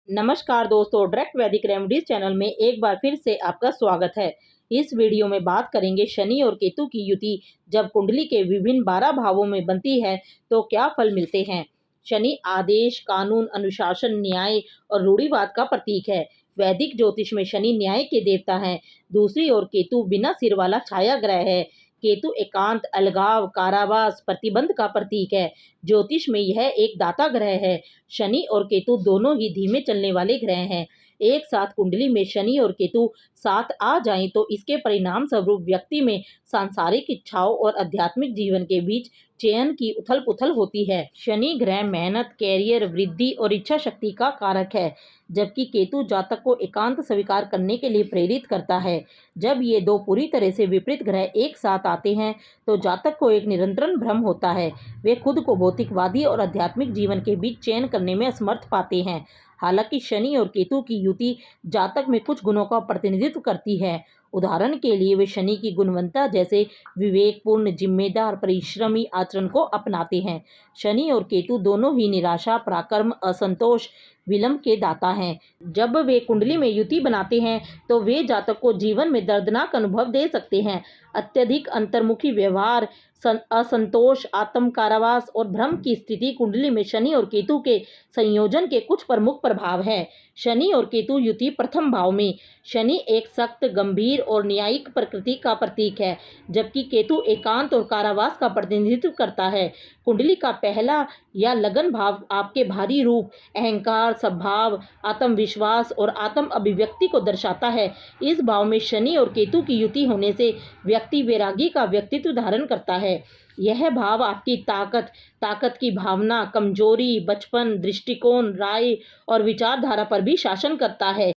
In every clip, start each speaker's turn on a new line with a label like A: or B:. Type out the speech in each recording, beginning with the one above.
A: नमस्कार दोस्तों, डायरेक्ट वैदिक रेमेडीज चैनल में एक बार फिर से आपका स्वागत है। इस वीडियो में बात करेंगे शनि और केतु की युति जब कुंडली के विभिन्न 12 भावों में बनती है तो क्या फल मिलते हैं। शनि आदेश, कानून, अनुशासन, न्याय और रूढ़िवाद का प्रतीक है। वैदिक ज्योतिष में शनि न्याय के देवता हैं। दूसरी ओर केतु बिना सिर वाला छाया ग्रह है। केतु एकांत, अलगाव, कारावास, प्रतिबंध का प्रतीक है। ज्योतिष में यह एक दाता ग्रह है। शनि और केतु दोनों ही धीमे चलने वाले ग्रह हैं। एक साथ कुंडली में शनि और केतु साथ आ जाएं तो इसके परिणाम स्वरूप व्यक्ति में सांसारिक इच्छाओं और आध्यात्मिक जीवन के बीच चयन की उथल पुथल होती है। शनि ग्रह मेहनत, कैरियर, वृद्धि और इच्छा शक्ति का कारक है, जबकि केतु जातक को एकांत स्वीकार करने के लिए प्रेरित करता है। जब ये दो पूरी तरह से विपरीत ग्रह एक साथ आते हैं तो जातक को एक निरंतर भ्रम होता है। वे खुद को भौतिकवादी और आध्यात्मिक जीवन के बीच चयन करने में असमर्थ पाते हैं। हालांकि शनि और केतु की युति जातक में कुछ गुणों का प्रतिनिधित्व करती है। उदाहरण के लिए वे शनि की गुणवत्ता जैसे विवेकपूर्ण, जिम्मेदार, परिश्रमी आचरण को अपनाते हैं। शनि और केतु दोनों ही निराशा, पराक्रम, असंतोष, विलंब के दाता हैं। जब वे कुंडली में युति बनाते हैं तो वे जातक को जीवन में दर्दनाक अनुभव दे सकते हैं। अत्यधिक अंतर्मुखी व्यवहार, असंतोष, आत्म कारावास और भ्रम की स्थिति कुंडली में शनि और केतु के संयोजन के कुछ प्रमुख प्रभाव हैं। शनि और केतु युति प्रथम भाव में। शनि एक सख्त, गंभीर और न्यायिक प्रकृति का प्रतीक है, जबकि केतु एकांत और कारावास का प्रतिनिधित्व करता है। कुंडली का पहला या लगन भाव आपके भारी रूप, अहंकार, स्वभाव, आत्मविश्वास और आत्म अभिव्यक्ति को दर्शाता है। इस भाव में शनि और केतु की युति होने से व्यक्ति वैरागी का व्यक्तित्व धारण करता है। यह भाव आपकी ताकत की भावना, कमजोरी, बचपन, दृष्टिकोण, राय और विचारधारा पर भी शासन करता है।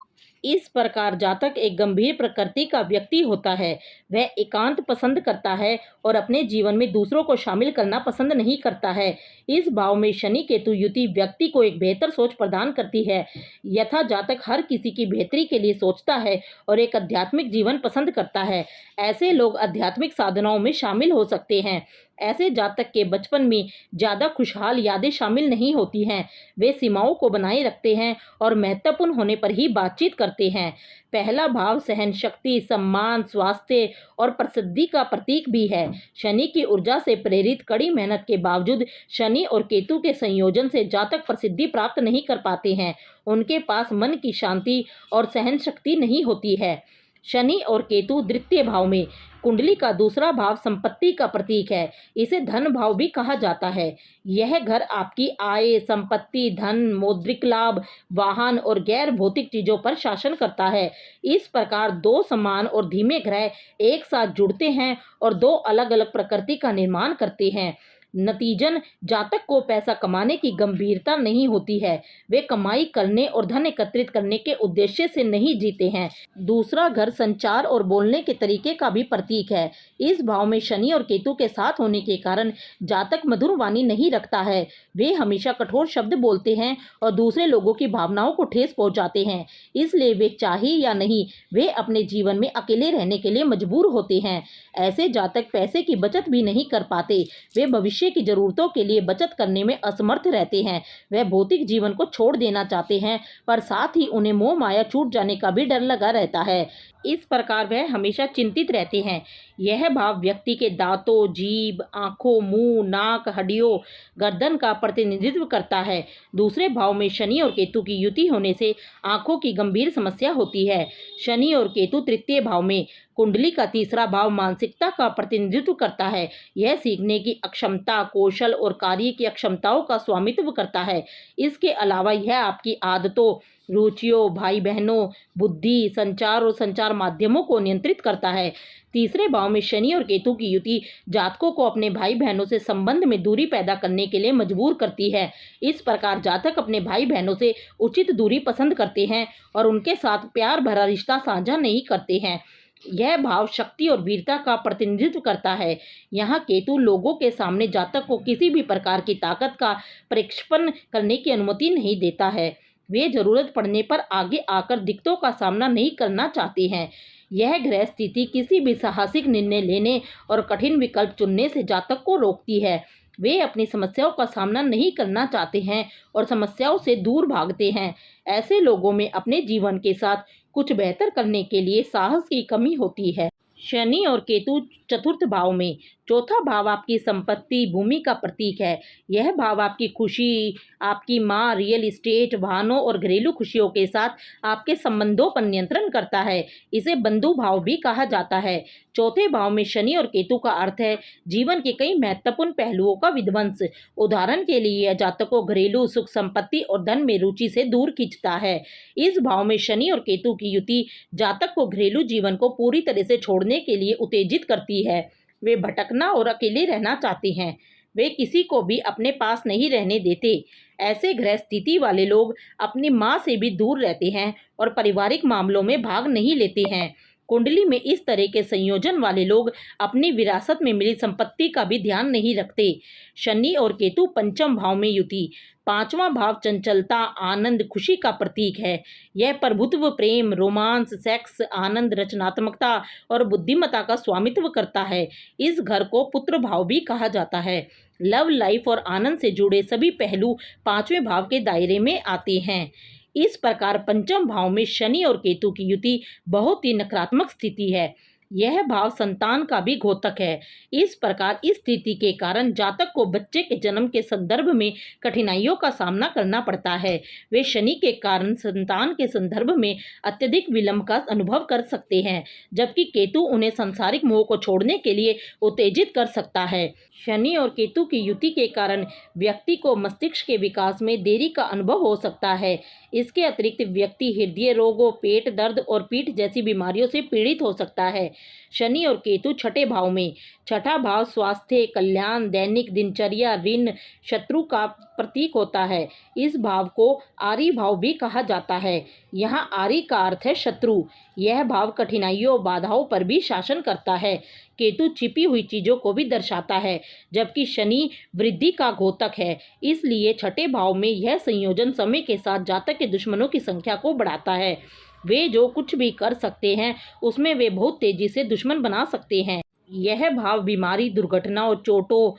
A: इस प्रकार जातक एक गंभीर प्रकृति का व्यक्ति होता है। वह एकांत पसंद करता है और अपने जीवन में दूसरों को शामिल करना पसंद नहीं करता है। इस भाव में शनि केतु युति व्यक्ति को एक बेहतर सोच प्रदान करती है। यथा जातक हर किसी की बेहतरी के लिए सोचता है और एक आध्यात्मिक जीवन पसंद करता है। ऐसे लोग आध्यात्मिक साधनाओं में शामिल हो सकते हैं। ऐसे जातक के बचपन में ज़्यादा खुशहाल यादें शामिल नहीं होती हैं। वे सीमाओं को बनाए रखते हैं और महत्वपूर्ण होने पर ही बातचीत करते हैं। पहला भाव सहन शक्ति, सम्मान, स्वास्थ्य और प्रसिद्धि का प्रतीक भी है। शनि की ऊर्जा से प्रेरित कड़ी मेहनत के बावजूद शनि और केतु के संयोजन से जातक प्रसिद्धि प्राप्त नहीं कर पाते हैं। उनके पास मन की शांति और सहन शक्ति नहीं होती है। शनि और केतु द्वितीय भाव में। कुंडली का दूसरा भाव संपत्ति का प्रतीक है। इसे धन भाव भी कहा जाता है। यह घर आपकी आय, संपत्ति, धन, मौद्रिक लाभ, वाहन और गैर भौतिक चीजों पर शासन करता है। इस प्रकार दो समान और धीमे ग्रह एक साथ जुड़ते हैं और दो अलग अलग प्रकृति का निर्माण करते हैं। नतीजन जातक को पैसा कमाने की गंभीरता नहीं होती है। वे कमाई करने और धन एकत्रित करने के उद्देश्य से नहीं जीते हैं। दूसरा घर संचार और बोलने के तरीके का भी प्रतीक है। इस भाव में शनि और केतु के साथ होने के कारण जातक मधुर वाणी नहीं रखता है। वे हमेशा कठोर शब्द बोलते हैं और दूसरे लोगों की भावनाओं को ठेस पहुंचाते हैं। इसलिए वे चाहे या नहीं, वे अपने जीवन में अकेले रहने के लिए मजबूर होते हैं। ऐसे जातक पैसे की बचत भी नहीं कर पाते। वे भविष्य की जरूरतों के लिए बचत करने में असमर्थ रहते हैं। वह भौतिक जीवन को छोड़ देना चाहते हैं, पर साथ ही उन्हें मोह माया छूट जाने का भी डर लगा रहता है। इस प्रकार वह हमेशा चिंतित रहते हैं। यह भाव व्यक्ति के दांतों, जीभ, आंखों, मुंह, नाक, हड्डियों, गर्दन का प्रतिनिधित्व करता है। दूसरे भाव में शनि और केतु की युति होने से आंखों की गंभीर समस्या होती है। शनि और केतु तृतीय भाव में। कुंडली का तीसरा भाव मानसिकता का प्रतिनिधित्व करता है। यह सीखने की अक्षमता, कौशल और कार्य की अक्षमताओं का स्वामित्व करता है। इसके अलावा यह आपकी आदतों, रुचियों, भाई बहनों, बुद्धि, संचार और संचार माध्यमों को नियंत्रित करता है। तीसरे भाव में शनि और केतु की युति जातकों को अपने भाई बहनों से संबंध में दूरी पैदा करने के लिए मजबूर करती है। इस प्रकार जातक अपने भाई बहनों से उचित दूरी पसंद करते हैं और उनके साथ प्यार भरा रिश्ता साझा नहीं करते हैं। यह भाव शक्ति और वीरता का प्रतिनिधित्व करता है। यहाँ केतु लोगों के सामने जातक को किसी भी प्रकार की ताकत का प्रक्षेपण करने की अनुमति नहीं देता है। वे जरूरत पड़ने पर आगे आकर दिक्कतों का सामना नहीं करना चाहते हैं। यह ग्रह स्थिति किसी भी साहसिक निर्णय लेने और कठिन विकल्प चुनने से जातक को रोकती है। वे अपनी समस्याओं का सामना नहीं करना चाहते हैं और समस्याओं से दूर भागते हैं। ऐसे लोगों में अपने जीवन के साथ कुछ बेहतर करने के लिए साहस की कमी होती है। शनि और केतु चतुर्थ भाव में। चौथा भाव आपकी संपत्ति, भूमि का प्रतीक है। यह भाव आपकी खुशी, आपकी माँ, रियल एस्टेट, वाहनों और घरेलू खुशियों के साथ आपके संबंधों पर नियंत्रण करता है। इसे बंधु भाव भी कहा जाता है। चौथे भाव में शनि और केतु का अर्थ है जीवन के कई महत्वपूर्ण पहलुओं का विध्वंस। उदाहरण के लिए यह जातक को घरेलू सुख, संपत्ति और धन में रुचि से दूर खींचता है। इस भाव में शनि और केतु की युति जातक को घरेलू जीवन को पूरी तरह से छोड़ने के लिए उत्तेजित करती है। वे भटकना और अकेले रहना चाहते हैं। वे किसी को भी अपने पास नहीं रहने देते। ऐसे ग्रह स्थिति वाले लोग अपनी माँ से भी दूर रहते हैं और पारिवारिक मामलों में भाग नहीं लेते हैं। कुंडली में इस तरह के संयोजन वाले लोग अपनी विरासत में मिली संपत्ति का भी ध्यान नहीं रखते। शनि और केतु पंचम भाव में युति। पांचवा भाव चंचलता, आनंद, खुशी का प्रतीक है। यह प्रभुत्व, प्रेम, रोमांस, सेक्स, आनंद, रचनात्मकता और बुद्धिमत्ता का स्वामित्व करता है। इस घर को पुत्र भाव भी कहा जाता है। लव लाइफ और आनंद से जुड़े सभी पहलू पांचवें भाव के दायरे में आते हैं। इस प्रकार पंचम भाव में शनि और केतु की युति बहुत ही नकारात्मक स्थिति है। यह भाव संतान का भी घोतक है। इस प्रकार इस स्थिति के कारण जातक को बच्चे के जन्म के संदर्भ में कठिनाइयों का सामना करना पड़ता है। वे शनि के कारण संतान के संदर्भ में अत्यधिक विलंब का अनुभव कर सकते हैं, जबकि केतु उन्हें सांसारिक मोह को छोड़ने के लिए उत्तेजित कर सकता है। शनि और केतु की युति के कारण व्यक्ति को मस्तिष्क के विकास में देरी का अनुभव हो सकता है। इसके अतिरिक्त व्यक्ति हृदय रोगों, पेट दर्द और पीठ जैसी बीमारियों से पीड़ित हो सकता है। शनि और केतु छठे भाव में। छठा भाव स्वास्थ्य, कल्याण, दैनिक दिनचर्या, ऋण, शत्रु का प्रतीक होता है। इस भाव को आरी भाव भी कहा जाता है। यहाँ आरी का अर्थ है शत्रु। यह भाव कठिनाइयों, बाधाओं पर भी शासन करता है। केतु छिपी हुई चीजों को भी दर्शाता है, जबकि शनि वृद्धि का घोतक है। इसलिए छठे भाव में यह संयोजन समय के साथ जातक के दुश्मनों की संख्या को बढ़ाता है। वे जो कुछ भी कर सकते हैं उसमें वे बहुत तेजी से दुश्मन बना सकते हैं। यह भाव बीमारी, दुर्घटना और चोटों,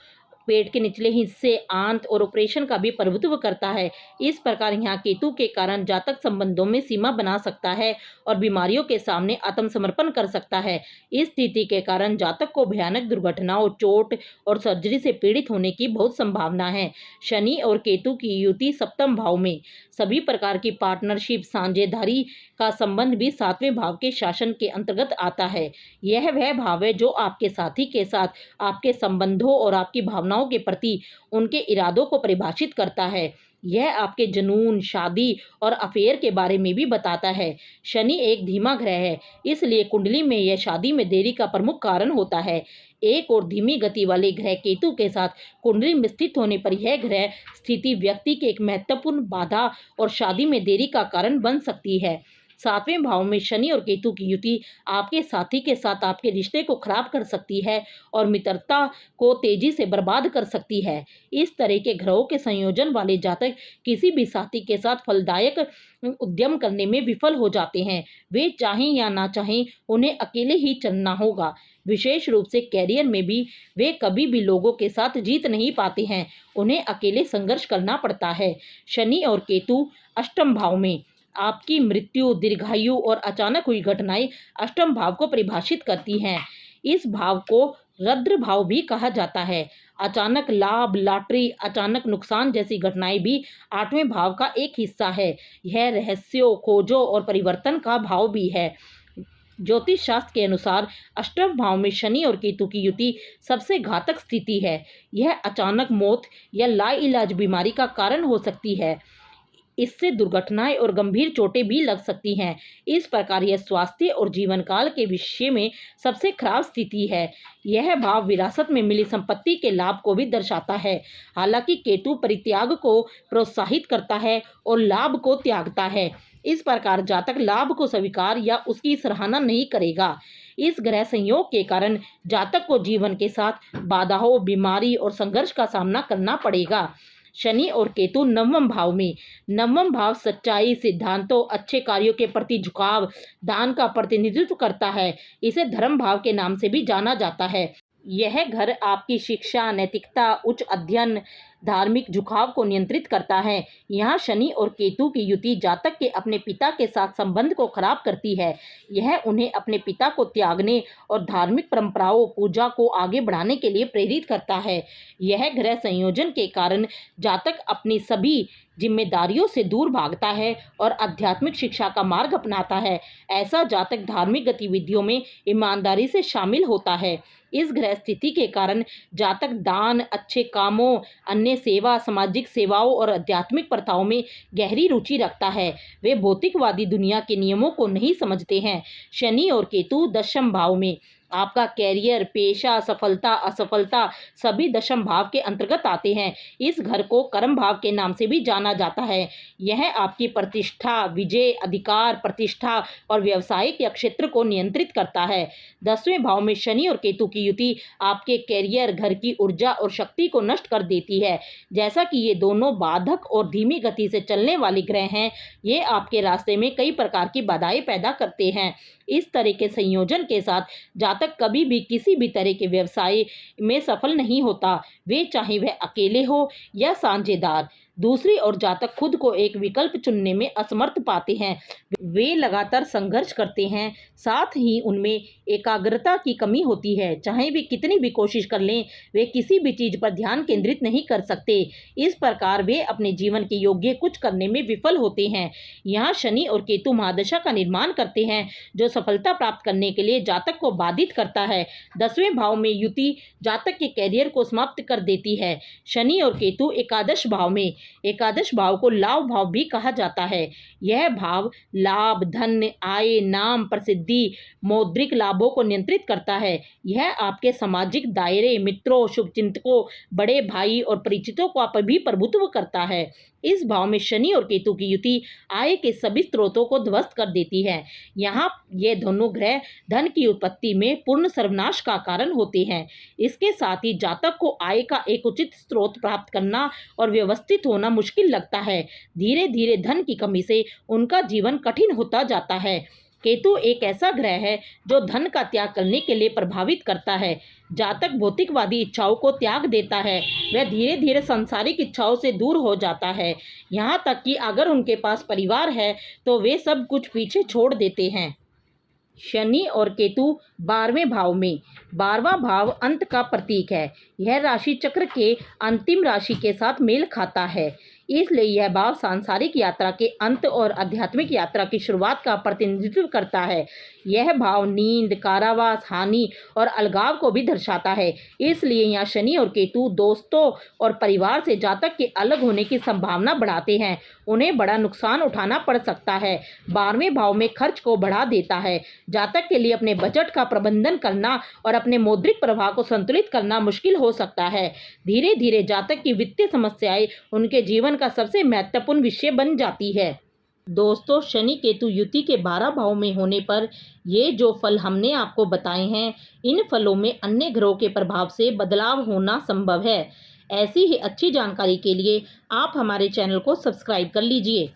A: पेट के निचले हिस्से, आंत और ऑपरेशन का भी प्रभुत्व करता है। इस प्रकार यहाँ केतु के कारण जातक संबंधों में सीमा बना सकता है और बीमारियों के सामने आत्मसमर्पण कर सकता है। इस स्थिति के कारण जातक को भयानक दुर्घटनाओं, चोट और सर्जरी से पीड़ित होने की बहुत संभावना है। शनि और केतु की युति सप्तम भाव में। सभी प्रकार की पार्टनरशिप, साझेदारी का संबंध भी सातवें भाव के शासन के अंतर्गत आता है। यह वह भाव है जो आपके साथी के साथ आपके संबंधों और आपकी भावनाओं के प्रति उनके इरादों को परिभाषित करता है। यह आपके जुनून, शादी और अफेयर के बारे में भी बताता है। शनि एक धीमा ग्रह है, इसलिए कुंडली में यह शादी में देरी का प्रमुख कारण होता है। एक और धीमी गति वाले ग्रह केतु के साथ कुंडली में स्थित होने पर यह ग्रह स्थिति व्यक्ति के एक महत्वपूर्ण बाधा और शादी में देरी का कारण बन सकती है। सातवें भाव में शनि और केतु की युति आपके साथी के साथ आपके रिश्ते को खराब कर सकती है और मित्रता को तेजी से बर्बाद कर सकती है। इस तरह के ग्रहों के संयोजन वाले जातक किसी भी साथी के साथ फलदायक उद्यम करने में विफल हो जाते हैं। वे चाहें या ना चाहें उन्हें अकेले ही चलना होगा। विशेष रूप से कैरियर में भी वे कभी भी लोगों के साथ जीत नहीं पाते हैं, उन्हें अकेले संघर्ष करना पड़ता है। शनि और केतु अष्टम भाव में। आपकी मृत्यु, दीर्घायु और अचानक हुई घटनाएं अष्टम भाव को परिभाषित करती हैं। इस भाव को रद्र भाव भी कहा जाता है। अचानक लाभ, लॉटरी, अचानक नुकसान जैसी घटनाएं भी आठवें भाव का एक हिस्सा है। यह रहस्यों, खोजों और परिवर्तन का भाव भी है। ज्योतिष शास्त्र के अनुसार अष्टम भाव में शनि और केतु की युति सबसे घातक स्थिति है। यह अचानक मौत या लाइलाज बीमारी का कारण हो सकती है। इससे दुर्घटनाएं और गंभीर चोटें भी लग सकती हैं। इस प्रकार यह स्वास्थ्य और जीवन काल के विषय में सबसे खराब स्थिति है। यह भाव विरासत में मिली संपत्ति के लाभ को भी दर्शाता है। हालांकि केतु परित्याग को प्रोत्साहित करता है और लाभ को त्यागता है। इस प्रकार जातक लाभ को स्वीकार या उसकी सराहना नहीं करेगा। इस ग्रह संयोग के कारण जातक को जीवन के साथ बाधाओं, बीमारी और संघर्ष का सामना करना पड़ेगा। शनि और केतु नवम भाव में। नवम भाव सच्चाई, सिद्धांतों, अच्छे कार्यों के प्रति झुकाव, दान का प्रतिनिधित्व करता है। इसे धर्म भाव के नाम से भी जाना जाता है। यह घर आपकी शिक्षा, नैतिकता, उच्च अध्ययन, धार्मिक झुकाव को नियंत्रित करता है। यहाँ शनि और केतु की युति जातक के अपने पिता के साथ संबंध को खराब करती है। यह उन्हें अपने पिता को त्यागने और धार्मिक परंपराओं, पूजा को आगे बढ़ाने के लिए प्रेरित करता है। यह ग्रह संयोजन के कारण जातक अपनी सभी जिम्मेदारियों से दूर भागता है और आध्यात्मिक शिक्षा का मार्ग अपनाता है। ऐसा जातक धार्मिक गतिविधियों में ईमानदारी से शामिल होता है। इस ग्रह स्थिति के कारण जातक दान, अच्छे कामों, अन्य सेवा, सामाजिक सेवाओं और आध्यात्मिक प्रथाओं में गहरी रुचि रखता है। वे भौतिकवादी दुनिया के नियमों को नहीं समझते हैं। शनि और केतु दशम भाव में आपका कैरियर, पेशा, सफलता, असफलता सभी दशम भाव के अंतर्गत आते हैं। इस घर को कर्म भाव के नाम से भी जाना जाता है। यह आपकी प्रतिष्ठा, विजय, अधिकार, प्रतिष्ठा और व्यवसायिक क्षेत्र को नियंत्रित करता है। 10वें भाव में शनि और केतु की युति आपके कैरियर, घर की ऊर्जा और शक्ति को नष्ट कर देती है। जैसा कि ये दोनों बाधक और धीमी गति से चलने वाले ग्रह हैं, ये आपके रास्ते में कई प्रकार की बाधाएं पैदा करते हैं। इस तरह के संयोजन के साथ जातक कभी भी किसी भी तरह के व्यवसाय में सफल नहीं होता, वे चाहे वह अकेले हो या साझेदार। दूसरी ओर जातक खुद को एक विकल्प चुनने में असमर्थ पाते हैं। वे लगातार संघर्ष करते हैं, साथ ही उनमें एकाग्रता की कमी होती है। चाहे वे कितनी भी कोशिश कर लें, वे किसी भी चीज पर ध्यान केंद्रित नहीं कर सकते। इस प्रकार वे अपने जीवन के योग्य कुछ करने में विफल होते हैं। यहाँ शनि और केतु महादशा का निर्माण करते हैं, जो सफलता प्राप्त करने के लिए जातक को बाधित करता है। 10वें भाव में युति जातक के कैरियर को समाप्त कर देती है। शनि और केतु एकादश भाव में, एकादश भाव को लाभ भाव भी कहा जाता है। यह भाव लाभ, धन, आय, नाम, प्रसिद्धि, मौद्रिक लाभों को नियंत्रित करता है। यह आपके सामाजिक दायरे, मित्रों, शुभचिंतकों, बड़े भाई और परिचितों का भी प्रभुत्व करता है। इस भाव में शनि और केतु की युति आय के सभी स्रोतों को ध्वस्त कर देती है। यहाँ ये दोनों ग्रह धन की उत्पत्ति में पूर्ण सर्वनाश का कारण होते हैं। इसके साथ ही जातक को आय का एक उचित स्रोत प्राप्त करना और व्यवस्थित होना मुश्किल लगता है। धीरे धीरे धन की कमी से उनका जीवन कठिन होता जाता है। केतु एक ऐसा ग्रह है जो धन का त्याग करने के लिए प्रभावित करता है। जातक भौतिकवादी इच्छाओं को त्याग देता है, वह धीरे धीरे सांसारिक इच्छाओं से दूर हो जाता है। यहाँ तक कि अगर उनके पास परिवार है तो वे सब कुछ पीछे छोड़ देते हैं। शनि और केतु 12वें भाव में, 12वां भाव अंत का प्रतीक है। यह राशि चक्र के अंतिम राशि के साथ मेल खाता है, इसलिए यह भाव सांसारिक यात्रा के अंत और आध्यात्मिक यात्रा की शुरुआत का प्रतिनिधित्व करता है। यह भाव नींद, कारावास, हानि और अलगाव को भी दर्शाता है। इसलिए यहाँ शनि और केतु दोस्तों और परिवार से जातक के अलग होने की संभावना बढ़ाते हैं। उन्हें बड़ा नुकसान उठाना पड़ सकता है। 12वें भाव में खर्च को बढ़ा देता है। जातक के लिए अपने बजट का प्रबंधन करना और अपने मौद्रिक प्रवाह को संतुलित करना मुश्किल हो सकता है। धीरे धीरे जातक की वित्तीय समस्याएं उनके जीवन का सबसे महत्वपूर्ण विषय बन जाती है। दोस्तों, शनि केतु युति के 12 भाव में होने पर ये जो फल हमने आपको बताए हैं, इन फलों में अन्य ग्रहों के प्रभाव से बदलाव होना संभव है। ऐसी ही अच्छी जानकारी के लिए आप हमारे चैनल को सब्सक्राइब कर लीजिए।